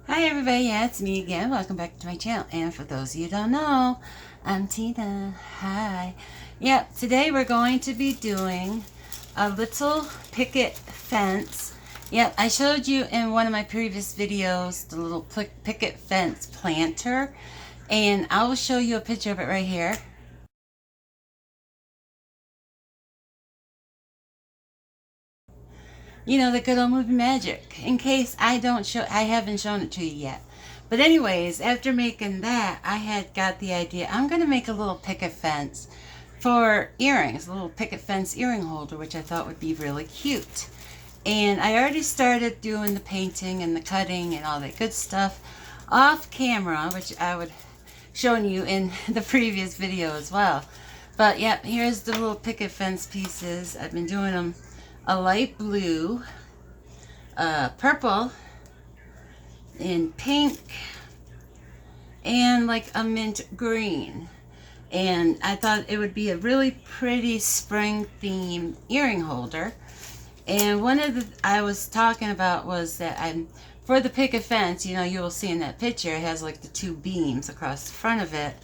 Hi everybody, yeah, it's me again. Welcome back to my channel. And for those of you who don't know, I'm Tina. Hi. Yep, today we're going to be doing a little picket fence. Yep, I showed you in one of my previous videos the little picket fence planter. And I will show you a picture of it right here. You know, the good old movie magic. In case I haven't shown it to you yet. But anyways, after making that, I had got the idea, I'm going to make a little picket fence for earrings, a little picket fence earring holder, which I thought would be really cute. And I already started doing the painting and the cutting and all that good stuff off camera, which I would shown you in the previous video as well. But yep, here's the little picket fence pieces. I've been doing them a light blue, purple, and pink, and like a mint green. And I thought it would be a really pretty spring themed earring holder. And one of the I was talking about was that for the picket fence, you know, you will see in that picture, it has like the two beams across the front of it.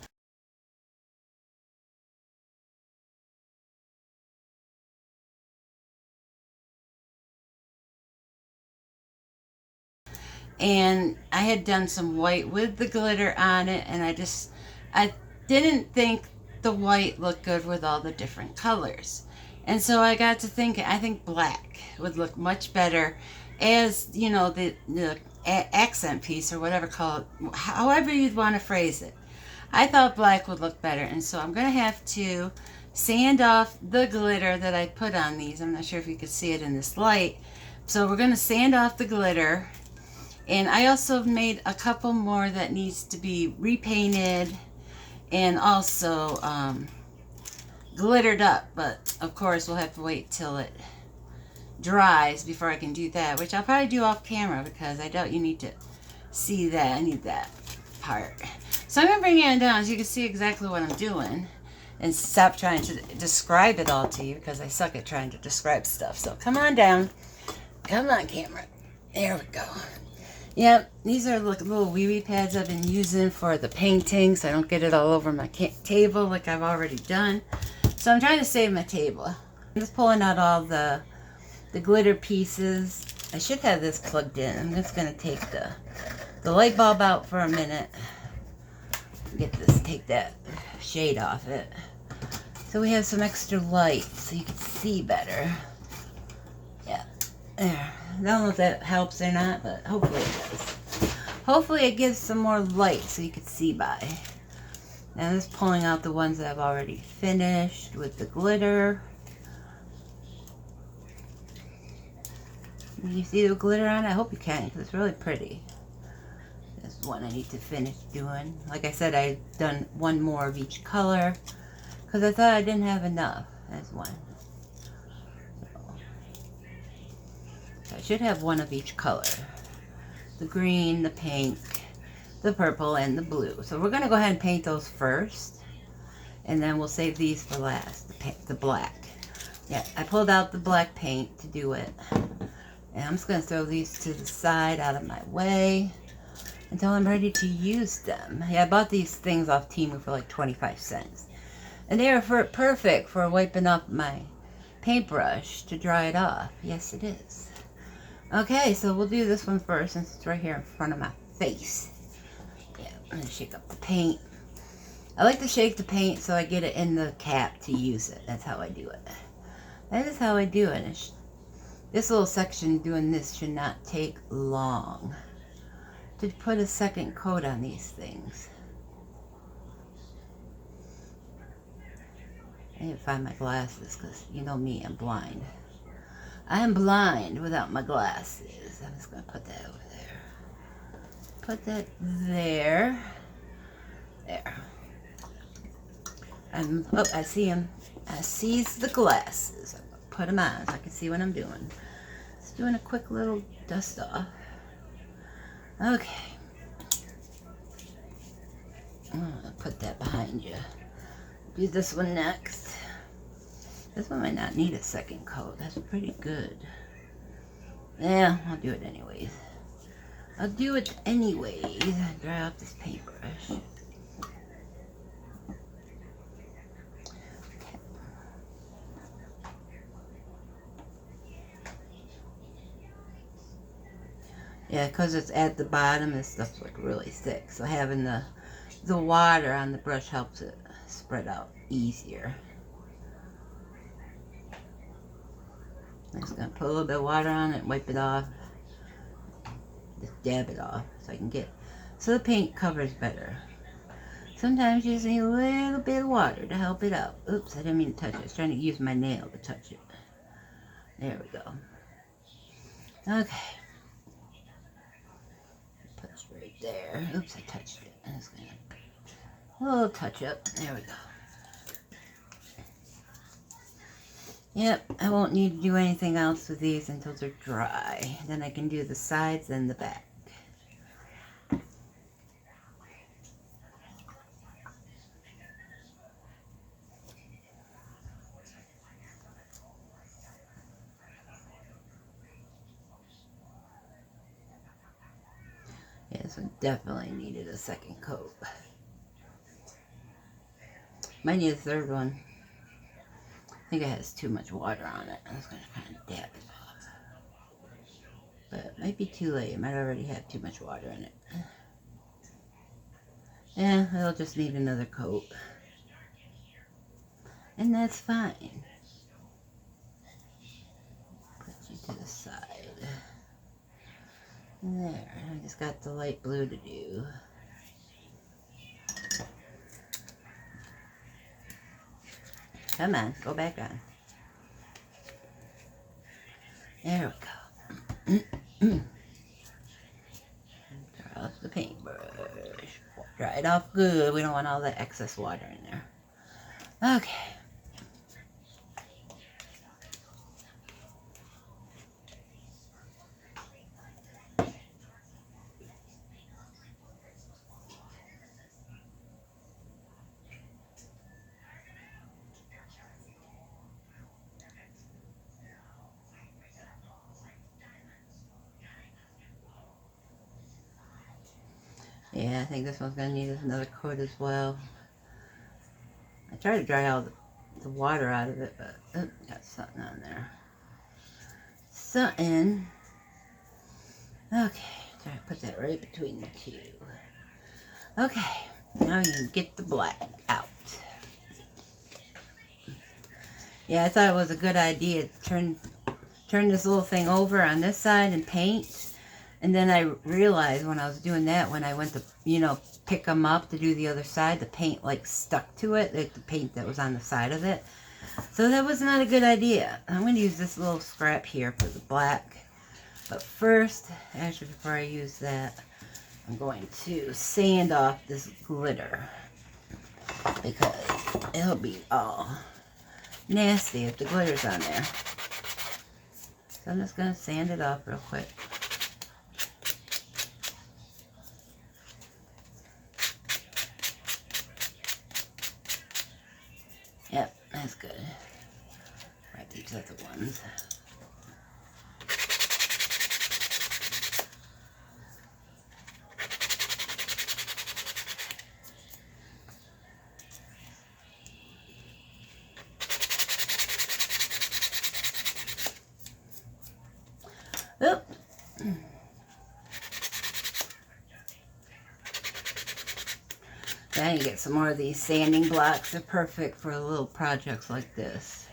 And I had done some white with the glitter on it, and I didn't think the white looked good with all the different colors. And so I got to thinking, I think black would look much better as, you know, the accent piece or whatever, call it, however you'd want to phrase it. I thought black would look better, and so I'm going to have to sand off the glitter that I put on these. I'm not sure if you could see it in this light. So we're going to sand off the glitter. And I also made a couple more that needs to be repainted and also glittered up. But of course we'll have to wait till it dries before I can do that, which I'll probably do off camera because I doubt you need to see that. I need that part. So I'm going to bring it down so you can see exactly what I'm doing and stop trying to describe it all to you because I suck at trying to describe stuff. So come on down. Come on, camera. There we go. Yep, these are little wee pads I've been using for the painting so I don't get it all over my table like I've already done. So I'm trying to save my table. I'm just pulling out all the glitter pieces. I should have this plugged in. I'm just going to take the light bulb out for a minute. Take that shade off it. So we have some extra light so you can see better. Yeah, there. I don't know if that helps or not, but hopefully it does. Hopefully it gives some more light so you can see by. Now I'm just pulling out the ones that I've already finished with the glitter. Can you see the glitter on it? I hope you can because it's really pretty. This one I need to finish doing. Like I said, I've done one more of each color because I thought I didn't have enough. That's one. I should have one of each color. The green, the pink, the purple, and the blue. So we're going to go ahead and paint those first. And then we'll save these for last, the black. Yeah, I pulled out the black paint to do it. And I'm just going to throw these to the side out of my way until I'm ready to use them. Yeah, I bought these things off Temu for like 25 cents. And they are perfect for wiping off my paintbrush to dry it off. Yes, it is. Okay, so we'll do this one first since it's right here in front of my face. Yeah, I'm going to shake up the paint. I like to shake the paint so I get it in the cap to use it. That's how I do it. That is how I do it. This little section doing this should not take long to put a second coat on these things. I need to find my glasses because you know me, I'm blind. I am blind without my glasses. I'm just going to put that over there. Put that there. There. Oh, I see him. I sees the glasses. I'm going to put them on so I can see what I'm doing. Just doing a quick little dust off. Okay. I'm going to put that behind you. Do this one next. This one might not need a second coat. That's pretty good. Yeah, I'll do it anyways. I'll do it anyways. Dry off this paintbrush. Yeah, because it's at the bottom, this stuff's like really thick. So having the water on the brush helps it spread out easier. I'm just going to put a little bit of water on it, wipe it off. Just dab it off so I can get, so the paint covers better. Sometimes you just need a little bit of water to help it out. Oops, I didn't mean to touch it. I was trying to use my nail to touch it. There we go. Okay. Put it right there. Oops, I touched it. I'm just going to, a little touch up. There we go. Yep, I won't need to do anything else with these until they're dry. Then I can do the sides and the back. Yeah, this one definitely needed a second coat. Might need a third one. I think it has too much water on it. I was going to kind of dab it off. But it might be too late. It might already have too much water in it. Yeah, it'll just need another coat. And that's fine. Put you to the side. There. I just got the light blue to do. Come on, go back on. There we go. Dry off the paintbrush. Dry it off good. We don't want all that excess water in there. Okay. Yeah, I think this one's going to need another coat as well. I tried to dry all the water out of it, but got something on there. Something. Okay, try to put that right between the two. Okay, now you can get the black out. Yeah, I thought it was a good idea to turn this little thing over on this side and paint. And then I realized when I was doing that, when I went to, pick them up to do the other side, the paint like stuck to it, like the paint that was on the side of it. So that was not a good idea. I'm going to use this little scrap here for the black. But first, actually before I use that, I'm going to sand off this glitter. Because it'll be all nasty if the glitter's on there. So I'm just going to sand it off real quick. Yep, that's good. Right, these other ones. Oop. Then you get some more of these sanding blocks. They're perfect for little projects like this.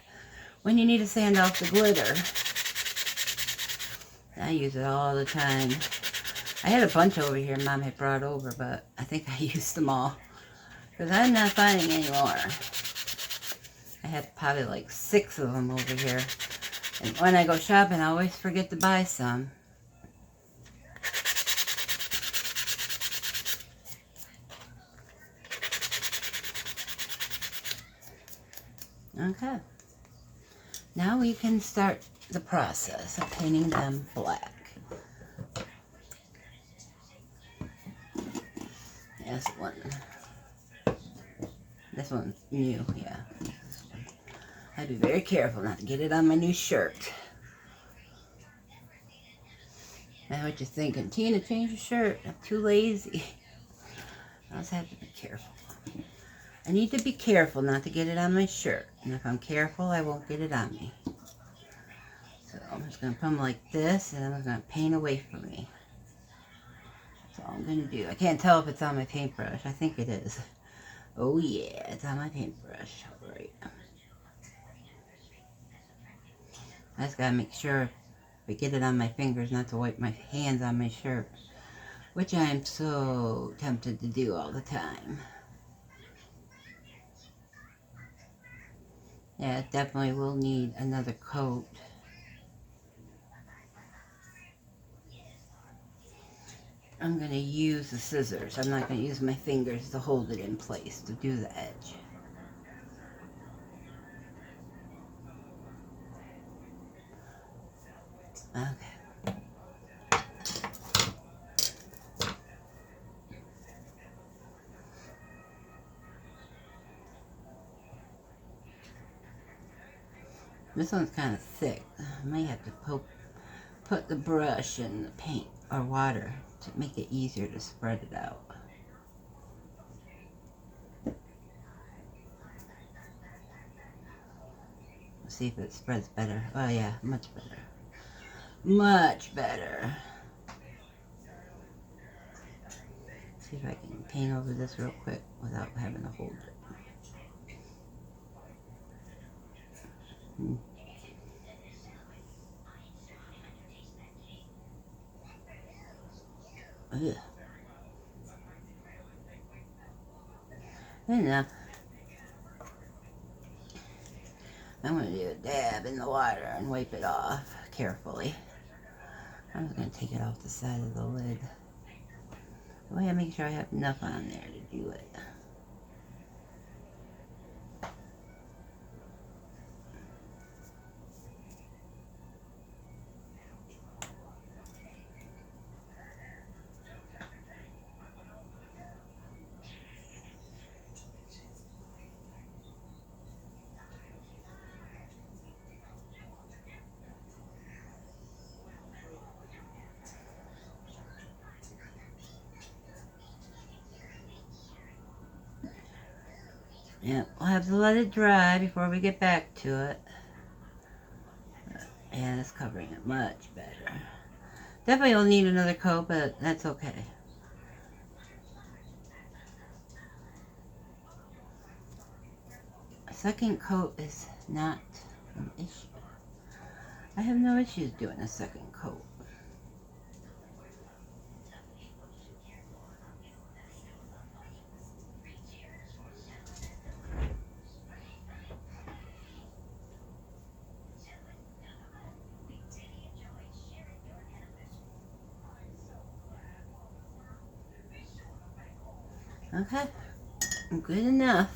When you need to sand off the glitter, I use it all the time. I had a bunch over here Mom had brought over, but I think I used them all. Because I'm not finding any more. I had probably like 6 of them over here. And when I go shopping, I always forget to buy some. Okay. Now we can start the process of painting them black. This one. This one's new, yeah. I have to be very careful not to get it on my new shirt. I what you're thinking. Tina, change your shirt. I'm too lazy. I also have to be careful. I need to be careful not to get it on my shirt. And if I'm careful, I won't get it on me. So I'm just going to put them like this, and I'm going to paint away from me. That's all I'm going to do. I can't tell if it's on my paintbrush. I think it is. Oh yeah, it's on my paintbrush. All right. I just got to make sure if I get it on my fingers not to wipe my hands on my shirt, which I am so tempted to do all the time. Yeah, it definitely will need another coat. I'm going to use the scissors. I'm not going to use my fingers to hold it in place to do the edge. Okay. This one's kind of thick. I might have to put the brush in the paint or water to make it easier to spread it out. Let's see if it spreads better. Oh yeah, much better. Much better. See if I can paint over this real quick without having to hold it. Ugh. Enough. I'm going to do a dab in the water and wipe it off carefully. I'm just going to take it off the side of the lid. That way I make sure I have enough on there to do it. Yeah, we'll have to let it dry before we get back to it. Yeah, it's covering it much better. Definitely will need another coat, but that's okay. A second coat is not an issue. I have no issues doing a second coat. Okay, good enough.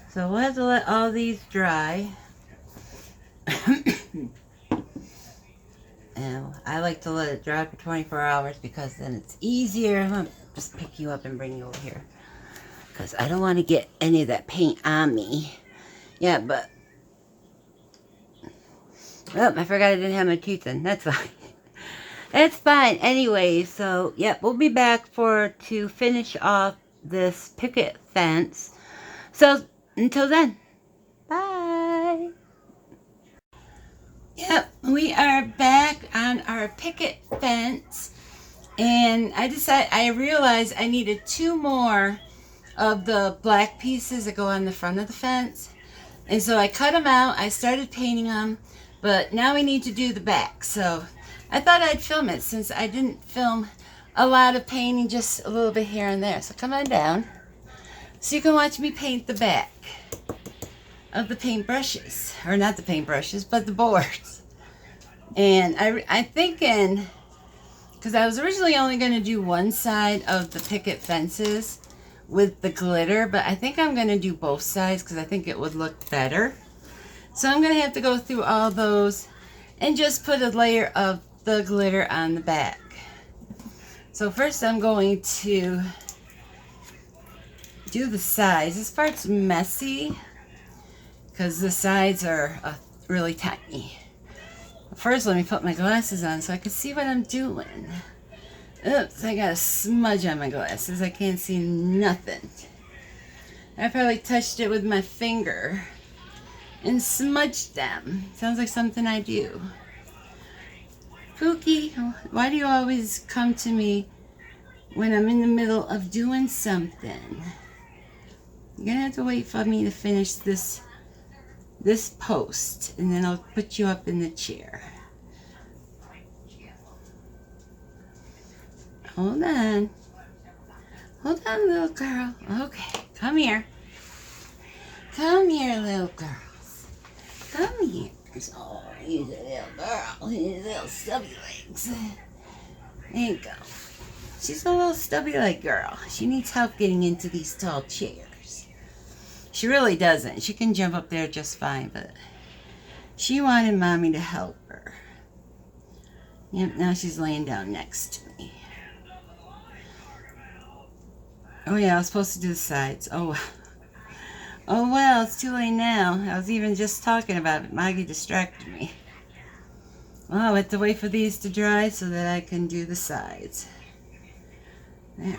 So we'll have to let all these dry. And I like to let it dry for 24 hours because then it's easier. I'm going to just pick you up and bring you over here, because I don't want to get any of that paint on me. Yeah, but... Oh, I forgot I didn't have my teeth in. That's fine. It's fine. Anyway, so, yep, we'll be back to finish off this picket fence. So, until then, bye. Yep, we are back on our picket fence. And I realized I needed 2 more of the black pieces that go on the front of the fence. And so I cut them out. I started painting them. But now we need to do the back. So I thought I'd film it since I didn't film a lot of painting, just a little bit here and there. So come on down so you can watch me paint the back of the paintbrushes. Or not the paintbrushes, but the boards. And I'm thinking, because I was originally only going to do one side of the picket fences with the glitter, but I think I'm going to do both sides because I think it would look better. So I'm going to have to go through all those and just put a layer of the glitter on the back. So first I'm going to do the sides. This part's messy because the sides are really tiny. First, let me put my glasses on so I can see what I'm doing. Oops, I got a smudge on my glasses. I can't see nothing. I probably touched it with my finger and smudged them. Sounds like something I do. Pookie, why do you always come to me when I'm in the middle of doing something? You're gonna have to wait for me to finish this post, and then I'll put you up in the chair. Hold on. Hold on, little girl. Okay, come here. Come here, little girls. Come here. Oh, he's a little girl. He's little stubby legs. There you go. She's a little stubby leg girl. She needs help getting into these tall chairs. She really doesn't. She can jump up there just fine, but she wanted Mommy to help her. Yep, now she's laying down next to me. Oh yeah, I was supposed to do the sides. Oh well, it's too late now. I was even just talking about it. Maggie distracted me. Well, I have to wait for these to dry so that I can do the sides. There.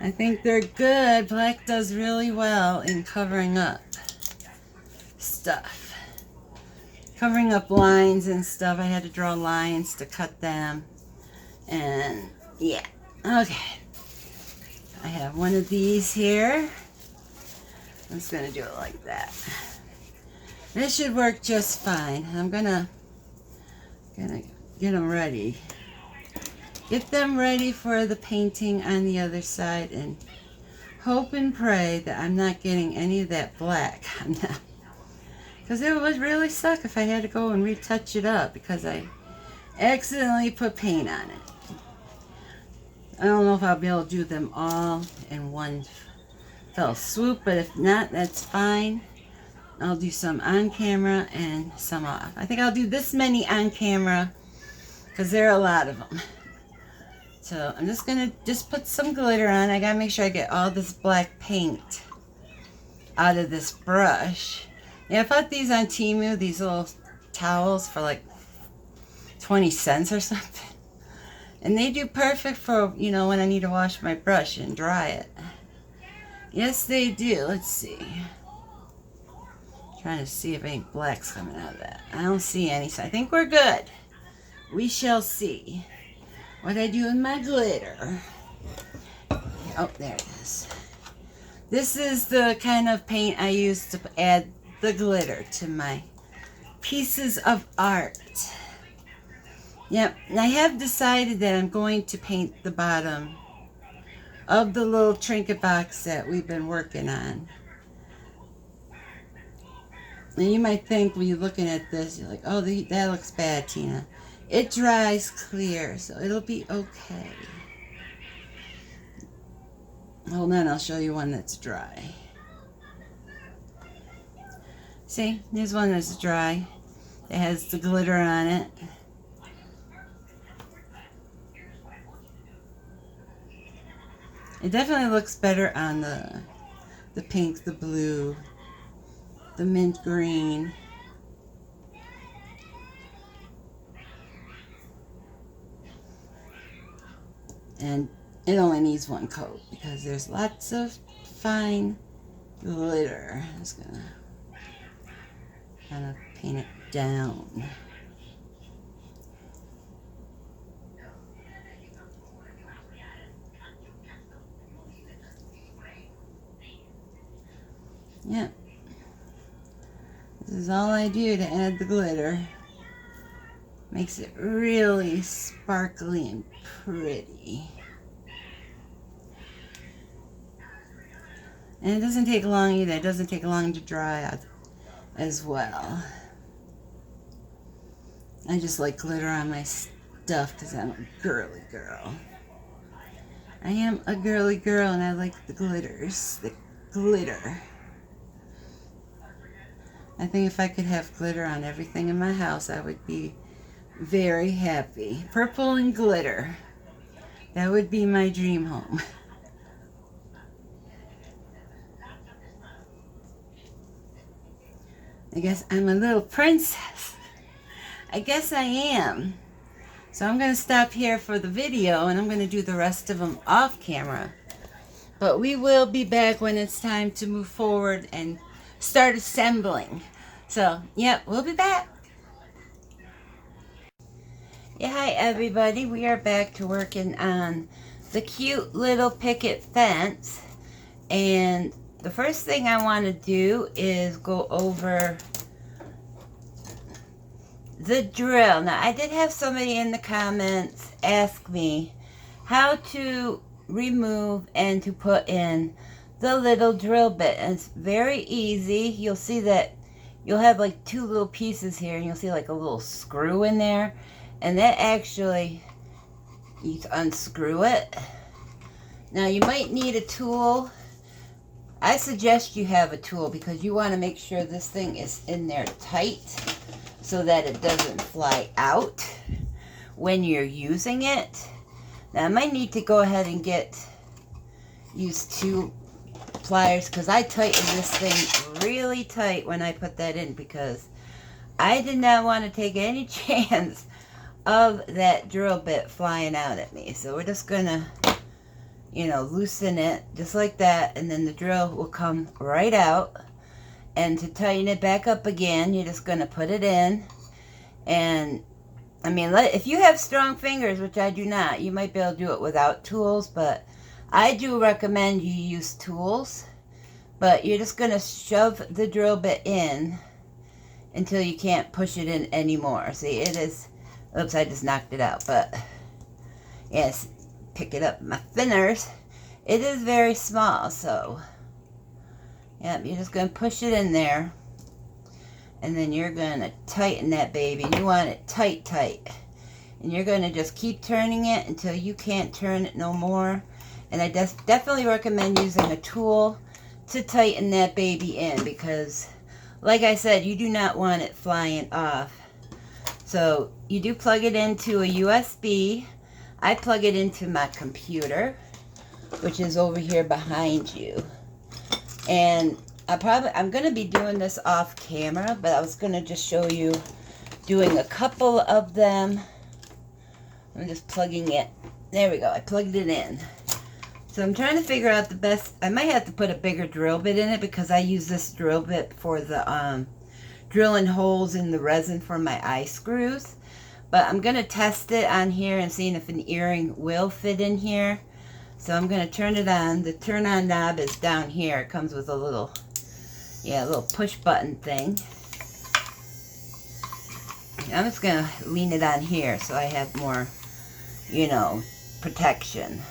I think they're good. Black does really well in covering up stuff. Covering up lines and stuff. I had to draw lines to cut them. And yeah. Okay. I have one of these here. I'm just going to do it like that. This should work just fine. I'm gonna get them ready. Get them ready for the painting on the other side, and hope and pray that I'm not getting any of that black on them. Because it would really suck if I had to go and retouch it up because I accidentally put paint on it. I don't know if I'll be able to do them all in one fell swoop, but if not, that's fine. I'll do some on camera and some off. I think I'll do this many on camera because there are a lot of them. So I'm just gonna put some glitter on. I gotta make sure I get all this black paint out of this brush. Yeah, I bought these on Temu, these little towels for like 20 cents or something. And they do perfect for, you know, when I need to wash my brush and dry it. Yes, they do. Let's see. Trying to see if any black's coming out of that. I don't see any, so I think we're good. We shall see what I do with my glitter. Oh, there it is. This is the kind of paint I use to add the glitter to my pieces of art. Yep, and I have decided that I'm going to paint the bottom of the little trinket box that we've been working on. And you might think when you're looking at this, you're like, oh, that looks bad, Tina. It dries clear, so it'll be okay. Hold on, I'll show you one that's dry. See, there's one that's dry. It has the glitter on it. It definitely looks better on the pink, the blue, the mint green. And it only needs one coat because there's lots of fine glitter. I'm just gonna kind of paint it down. Yeah. This is all I do to add the glitter. Makes it really sparkly and pretty. And it doesn't take long either. It doesn't take long to dry out as well. I just like glitter on my stuff because I'm a girly girl. I am a girly girl and I like the glitters. The glitter. I think if I could have glitter on everything in my house, I would be very happy. Purple and glitter. That would be my dream home. I guess I'm a little princess. I guess I am. So I'm going to stop here for the video, and I'm going to do the rest of them off camera. But we will be back when it's time to move forward and start assembling. So, yep, we'll be back. Yeah, hi everybody. We are back to working on the cute little picket fence. And the first thing I want to do is go over the drill. Now, I did have somebody in the comments ask me how to remove and to put in the little drill bit. And it's very easy. You'll see that you'll have like two little pieces here, and you'll see like a little screw in there. And that actually, you unscrew it. Now, you might need a tool. I suggest you have a tool because you want to make sure this thing is in there tight so that it doesn't fly out when you're using it. Now, I might need to go ahead and use two pliers because I tightened this thing really tight when I put that in because I did not want to take any chance of that drill bit flying out at me. So we're just gonna, loosen it just like that, and then the drill will come right out. And to tighten it back up again, you're just gonna put it in. And I mean, if you have strong fingers, which I do not, you might be able to do it without tools, but I do recommend you use tools. But you're just gonna shove the drill bit in until you can't push it in anymore. See, it is, oops, I just knocked it out, but yes, pick it up with my fingers. It is very small, so yep, you're just going to push it in there, and then you're going to tighten that baby, and you want it tight, and you're going to just keep turning it until you can't turn it no more. And I definitely recommend using a tool to tighten that baby in because, like I said, you do not want it flying off. So you do plug it into a USB. I plug it into my computer, which is over here behind you. And I'm going to be doing this off camera, but I was going to just show you doing a couple of them. I'm just plugging it. There we go. I plugged it in. So I'm trying to figure out the best. I might have to put a bigger drill bit in it because I use this drill bit for the drilling holes in the resin for my eye screws. But I'm going to test it on here and seeing if an earring will fit in here. So I'm going to turn it on. The turn on knob is down here. It comes with a little push button thing. I'm just going to lean it on here so I have more, protection.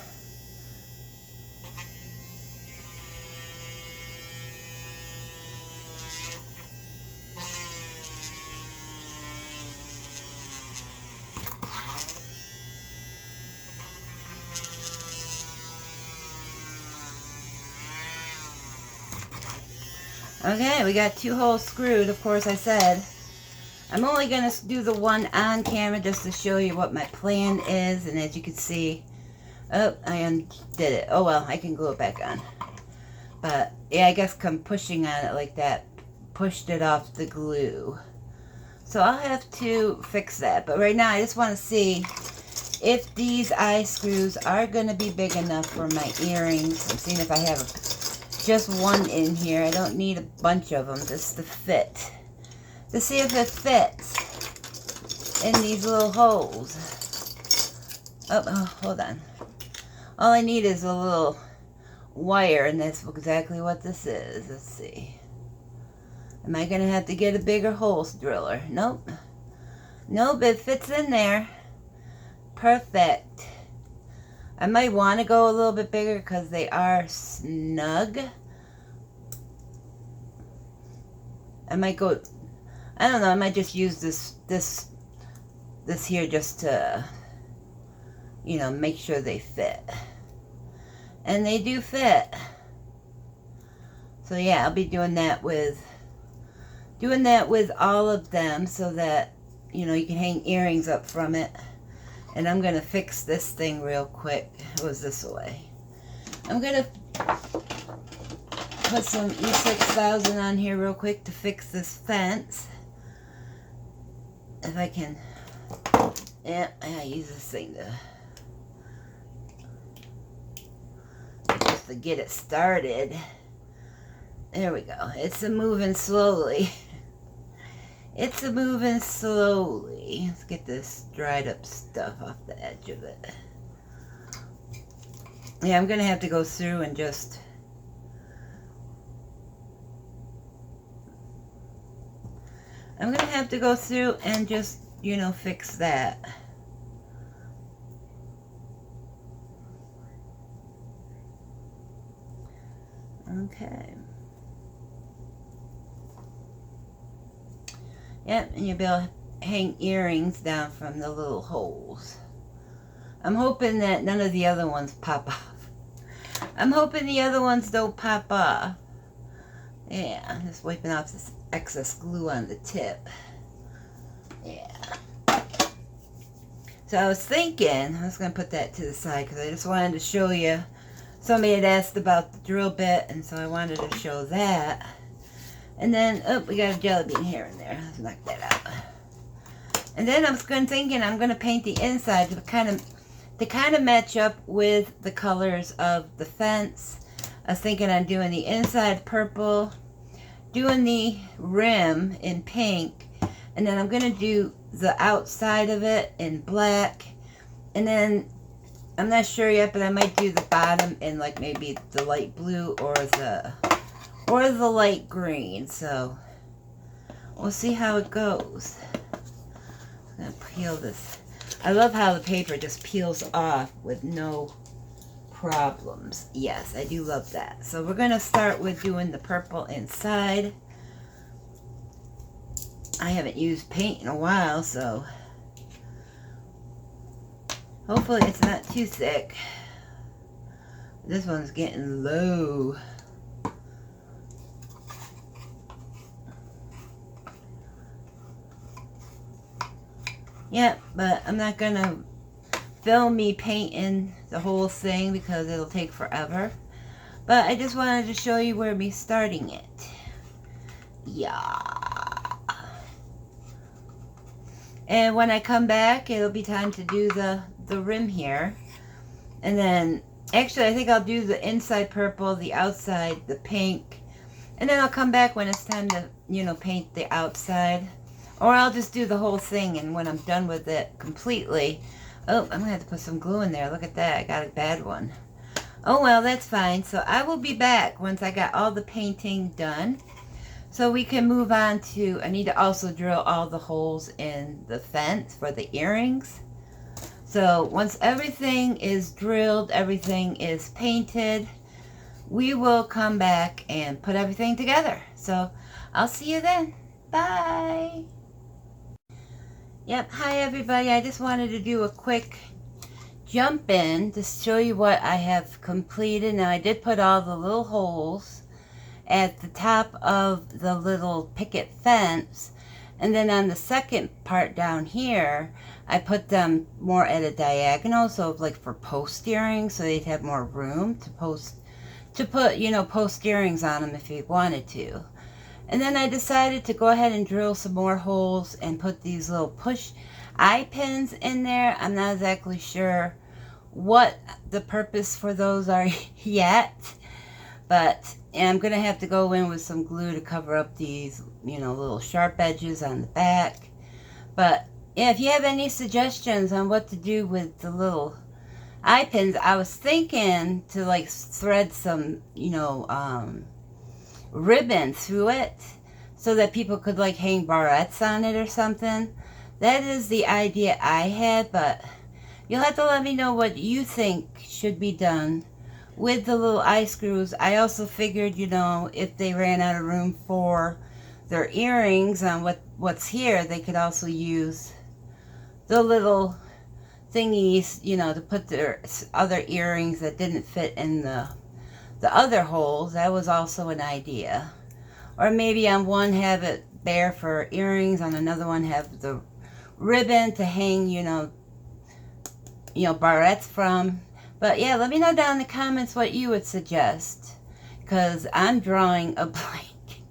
Okay, we got two holes screwed. Of course, I said I'm only going to do the one on camera just to show you what my plan is. And as you can see, oh, I undid it. Oh, well, I can glue it back on. But, yeah, I guess come pushing on it like that pushed it off the glue. So I'll have to fix that. But right now, I just want to see if these eye screws are going to be big enough for my earrings. I'm seeing if I have just one in here. I don't need a bunch of them, just to fit. To see if it fits in these little holes. Oh, hold on. All I need is a little wire, and that's exactly what this is. Let's see. Am I going to have to get a bigger hole driller? Nope. Nope, it fits in there. Perfect. I might want to go a little bit bigger because they are snug. I might go, I don't know, I might just use this here just to, make sure they fit. And they do fit. So yeah, I'll be doing that with all of them so that, you can hang earrings up from it. And I'm going to fix this thing real quick. It was this way. I'm going to put some E6000 on here real quick to fix this fence. if I can, yeah, I use this thing just to get it started. There we go. It's a moving slowly. It's a moving slowly. Let's get this dried up stuff off the edge of it. Yeah, I'm going to have to go through and just... I'm going to have to go through and just, you know, fix that. Okay. Yep, and you'll be able to hang earrings down from the little holes. I'm hoping that none of the other ones pop off. I'm hoping the other ones don't pop off. Yeah, I'm just wiping off this excess glue on the tip. Yeah. So I was thinking, I was going to put that to the side because I just wanted to show you. Somebody had asked about the drill bit, and so I wanted to show that. And then, oh, we got a jelly bean here and there. Let's knock that out. And then I was thinking I'm going to paint the inside to kind of match up with the colors of the fence. I was thinking I'm doing the inside purple, doing the rim in pink, and then I'm going to do the outside of it in black. And then, I'm not sure yet, but I might do the bottom in like maybe the light blue or the light green. So, we'll see how it goes. I'm going to peel this. I love how the paper just peels off with no problems. Yes, I do love that. So we're going to start with doing the purple inside. I haven't used paint in a while, so hopefully it's not too thick. This one's getting low. Yep, but I'm not going to film me painting the whole thing because it'll take forever. But I just wanted to show you where me starting it. Yeah. And when I come back, it'll be time to do the rim here. And then, actually, I think I'll do the inside purple, the outside, the pink. And then I'll come back when it's time to, you know, paint the outside. Or I'll just do the whole thing, and when I'm done with it completely... Oh, I'm going to have to put some glue in there. Look at that. I got a bad one. Oh, well, that's fine. So I will be back once I got all the painting done. So we can move on to... I need to also drill all the holes in the fence for the earrings. So once everything is drilled, everything is painted, we will come back and put everything together. So I'll see you then. Bye. Yep, hi everybody. I just wanted to do a quick jump in to show you what I have completed. Now I did put all the little holes at the top of the little picket fence, and then on the second part down here I put them more at a diagonal, so like for post earrings, so they'd have more room to put, you know, post earrings on them if you wanted to. And then I decided to go ahead and drill some more holes and put these little push eye pins in there. I'm not exactly sure what the purpose for those are yet, but I'm going to have to go in with some glue to cover up these, you know, little sharp edges on the back. But yeah, if you have any suggestions on what to do with the little eye pins, I was thinking to like thread some, you know, ribbon through it so that people could like hang barrettes on it or something. That is the idea I had, but you'll have to let me know what you think should be done with the little eye screws. I also figured, you know, if they ran out of room for their earrings on what's here, they could also use the little thingies, you know, to put their other earrings that didn't fit in the other holes. That was also an idea. Or maybe on one have it bare for earrings, on another one have the ribbon to hang, you know, barrettes from. But yeah, let me know down in the comments what you would suggest, because I'm drawing a blank.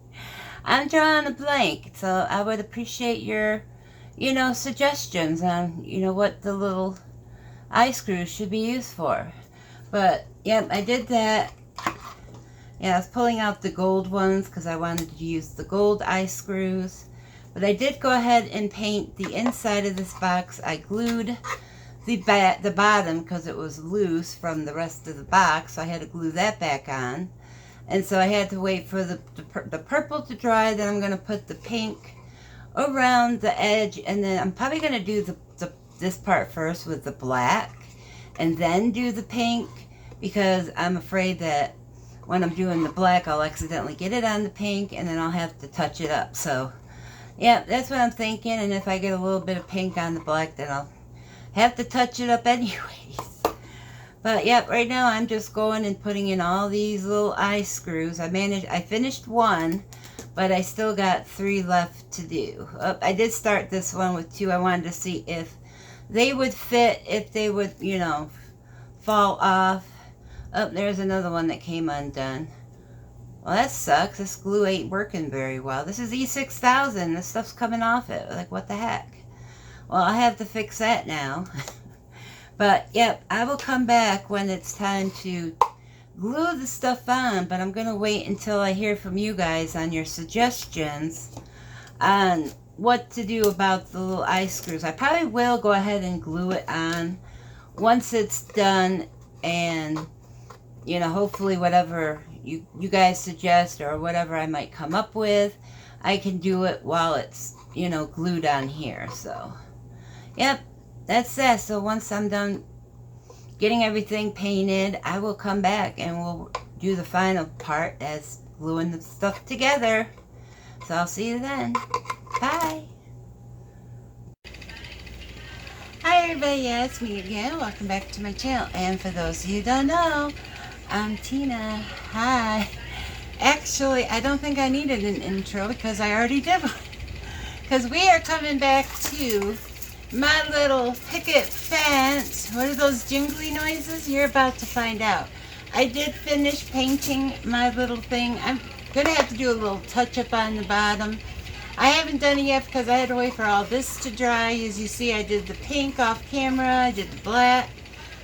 I'm drawing a blank, so I would appreciate your suggestions on, what the little eye screws should be used for. But, yep, I did that. Yeah, I was pulling out the gold ones because I wanted to use the gold eye screws. But I did go ahead and paint the inside of this box. I glued the bottom because it was loose from the rest of the box, so I had to glue that back on. And so I had to wait for the purple to dry. Then I'm going to put the pink around the edge, and then I'm probably going to do this part first with the black and then do the pink, because I'm afraid that when I'm doing the black I'll accidentally get it on the pink and then I'll have to touch it up. So yeah, that's what I'm thinking. And if I get a little bit of pink on the black, then I'll have to touch it up anyways. But yeah, right now I'm just going and putting in all these little eye screws. I finished one, but I still got 3 left to do. I did start this one with 2. I wanted to see if they would fit, if they would, fall off. Oh, there's another one that came undone. Well, that sucks. This glue ain't working very well. This is E6000. This stuff's coming off it. Like, what the heck? Well, I have to fix that now. But, yep, I will come back when it's time to glue the stuff on. But I'm going to wait until I hear from you guys on your suggestions on what to do about the little eye screws. I probably will go ahead and glue it on once it's done, and hopefully whatever you guys suggest or whatever I might come up with, I can do it while it's glued on here. So yep, that's that. So once I'm done getting everything painted, I will come back and we'll do the final part as gluing the stuff together. So I'll see you then. Bye. Hi everybody, yeah, it's me again. Welcome back to my channel. And for those of you who don't know, I'm Tina. Hi. Actually, I don't think I needed an intro because I already did one. Because we are coming back to my little picket fence. What are those jingly noises? You're about to find out. I did finish painting my little thing. I'm going to have to do a little touch up on the bottom. I haven't done it yet because I had to wait for all this to dry. As you see, I did the pink off camera, I did the black,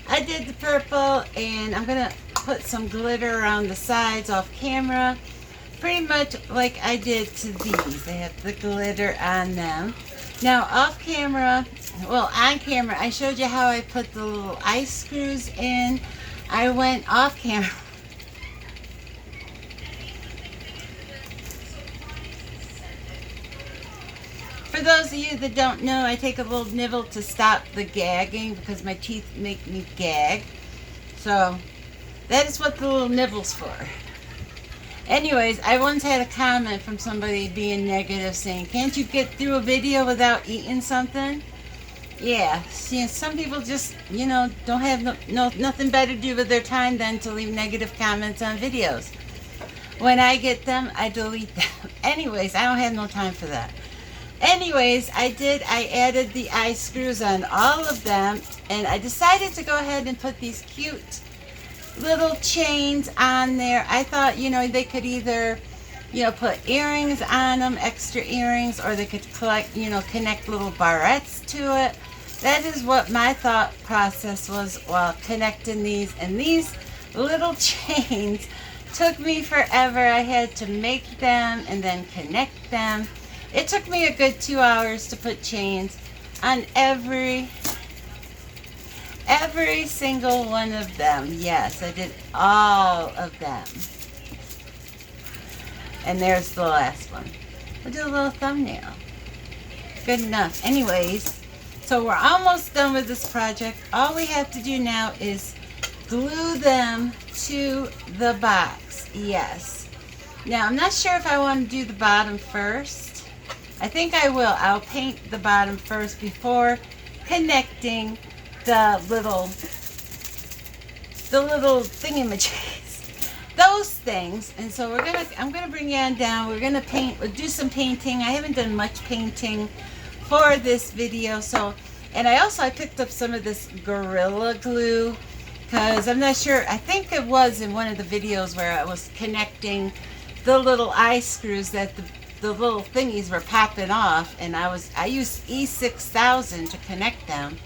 I did the purple, and I'm going to put some glitter around the sides off camera. Pretty much like I did to these. They have the glitter on them. Now off camera, well on camera, I showed you how I put the little eye screws in. I went off camera. For those of you that don't know, I take a little nibble to stop the gagging because my teeth make me gag. So that is what the little nibble's for. Anyways, I once had a comment from somebody being negative saying, can't you get through a video without eating something? Yeah, see, some people just, don't have nothing better to do with their time than to leave negative comments on videos. When I get them, I delete them. Anyways, I don't have no time for that. Anyways, I added the eye screws on all of them, and I decided to go ahead and put these cute little chains on there. I thought, they could either, put earrings on them, extra earrings, or they could connect little barrettes to it. That is what my thought process was while connecting these. And these little chains took me forever. I had to make them and then connect them. It took me a good 2 hours to put chains on every single one of them. Yes, I did all of them. And there's the last one. We'll do a little thumbnail. Good enough. Anyways, so we're almost done with this project. All we have to do now is glue them to the box. Yes. Now, I'm not sure if I want to do the bottom first. I think I will. I'll paint the bottom first before connecting the little thingamajiggies, those things. And so I'm gonna bring you on down. We're gonna paint. We'll do some painting. I haven't done much painting for this video. So, and I picked up some of this Gorilla Glue because I'm not sure. I think it was in one of the videos where I was connecting the little eye screws that the the little thingies were popping off, and I used E6000 to connect them.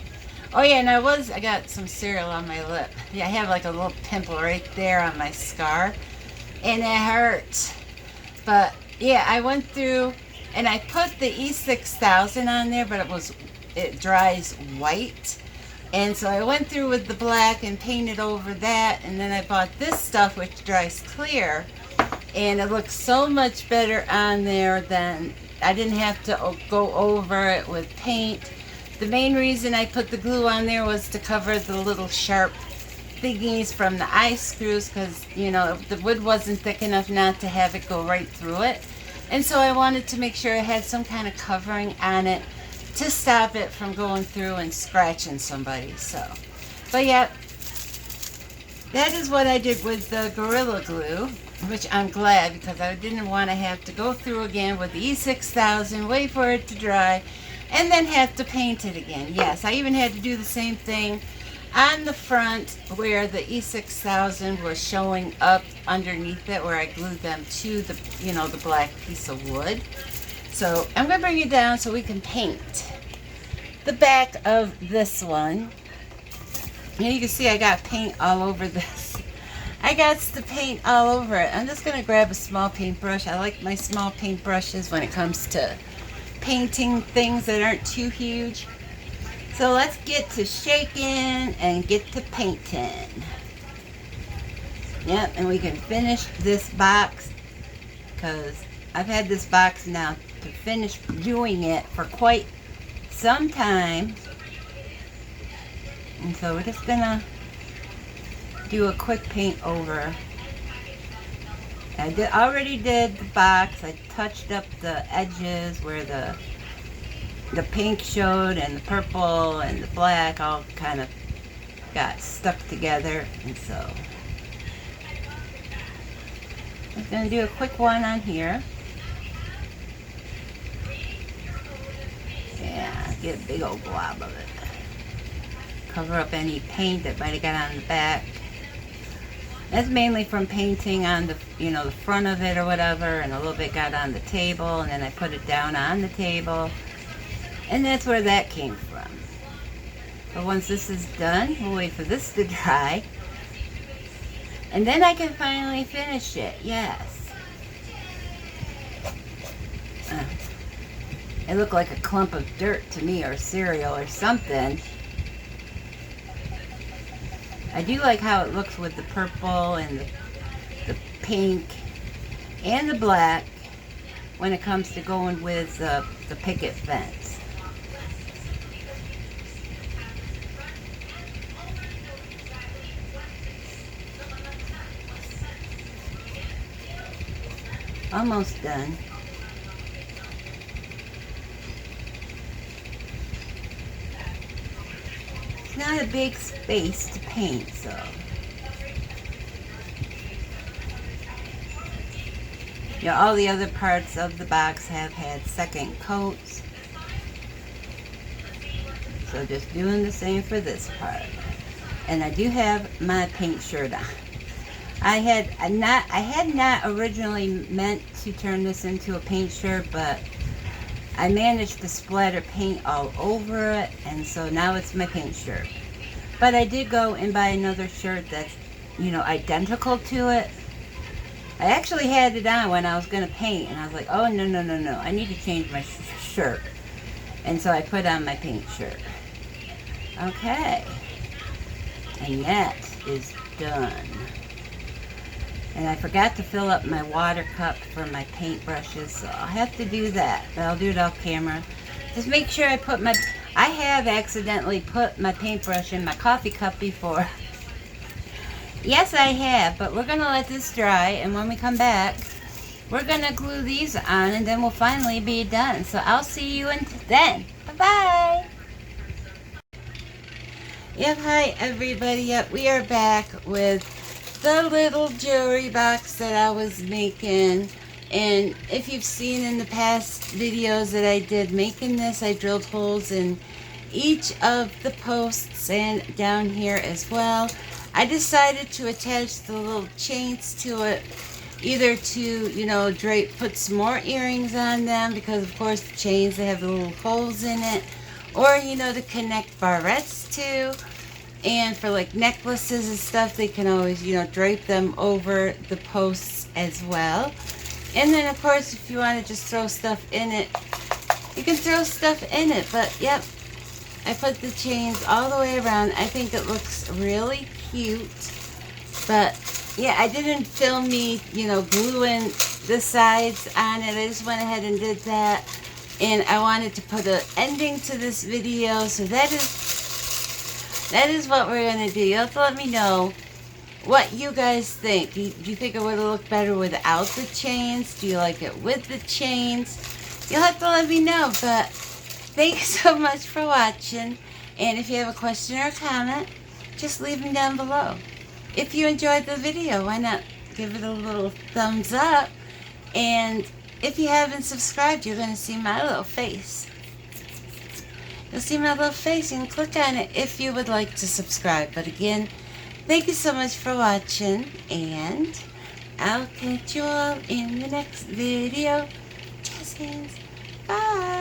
Oh yeah, and I got some cereal on my lip. Yeah, I have like a little pimple right there on my scar, and it hurts. But yeah, I went through and I put the E6000 on there, but it dries white. And so I went through with the black and painted over that, and then I bought this stuff which dries clear, and it looks so much better on there than I didn't have to go over it with paint. The main reason I put the glue on there was to cover the little sharp thingies from the eye screws, because you know the wood wasn't thick enough not to have it go right through it, and so I wanted to make sure it had some kind of covering on it to stop it from going through and scratching somebody. So, but yeah, that is what I did with the Gorilla Glue, which I'm glad, because I didn't want to have to go through again with the E6000, wait for it to dry, and then have to paint it again. Yes, I even had to do the same thing on the front where the E6000 was showing up underneath it, where I glued them to the, you know, the black piece of wood. So I'm going to bring it down so we can paint the back of this one. And you can see I got paint all over this. I got the paint all over it. I'm just going to grab a small paintbrush. I like my small paintbrushes when it comes to painting things that aren't too huge. So let's get to shaking and get to painting. Yep, and we can finish this box, because I've had this box now to finish doing it for quite some time. And so we're just gonna do a quick paint over. I already did the box. I touched up the edges where the pink showed, and the purple and the black all kind of got stuck together. And so I'm gonna do a quick one on here. Yeah, get a big old glob of it. Cover up any paint that might have got on the back. That's mainly from painting on the, you know, the front of it or whatever, and a little bit got on the table, and then I put it down on the table, and that's where that came from. But once this is done, we'll wait for this to dry, and then I can finally finish it. Yes. It looked like a clump of dirt to me, or cereal or something. I do like how it looks with the purple and the pink and the black when it comes to going with the picket fence. Almost done. Not a big space to paint, so yeah, all the other parts of the box have had second coats, so just doing the same for this part. And I do have my paint shirt on. I had not originally meant to turn this into a paint shirt, but I managed to splatter paint all over it, and so now it's my paint shirt. But I did go and buy another shirt that's, you know, identical to it. I actually had it on when I was going to paint, and I was like, oh, no, I need to change my shirt. And so I put on my paint shirt. Okay. And that is done. And I forgot to fill up my water cup for my paintbrushes, so I'll have to do that. But I'll do it off camera. Just make sure I have accidentally put my paintbrush in my coffee cup before. Yes, I have, but we're going to let this dry, and when we come back, we're going to glue these on, and then we'll finally be done. So I'll see you then. Bye-bye. Yep, hi everybody. Yep, we are back with the little jewelry box that I was making. And if you've seen in the past videos that I did making this, I drilled holes in each of the posts and down here as well. I decided to attach the little chains to it either to, drape, put some more earrings on them, because of course the chains, they have the little holes in it, or, to connect barrettes to. And for like necklaces and stuff, they can always, drape them over the posts as well. And then of course, if you want to just throw stuff in it, you can throw stuff in it. But yep, I put the chains all the way around. I think it looks really cute. But yeah, I didn't film me, gluing the sides on it. I just went ahead and did that. And I wanted to put an ending to this video. So that is what we're going to do. You'll have to let me know what you guys think. Do you think it would have looked better without the chains? Do you like it with the chains? You'll have to let me know. But thanks so much for watching. And if you have a question or a comment, just leave them down below. If you enjoyed the video, why not give it a little thumbs up? And if you haven't subscribed, you're going to see my little face. You'll see my little face. You can click on it if you would like to subscribe. But again, thank you so much for watching. And I'll catch you all in the next video. Cheers. Bye.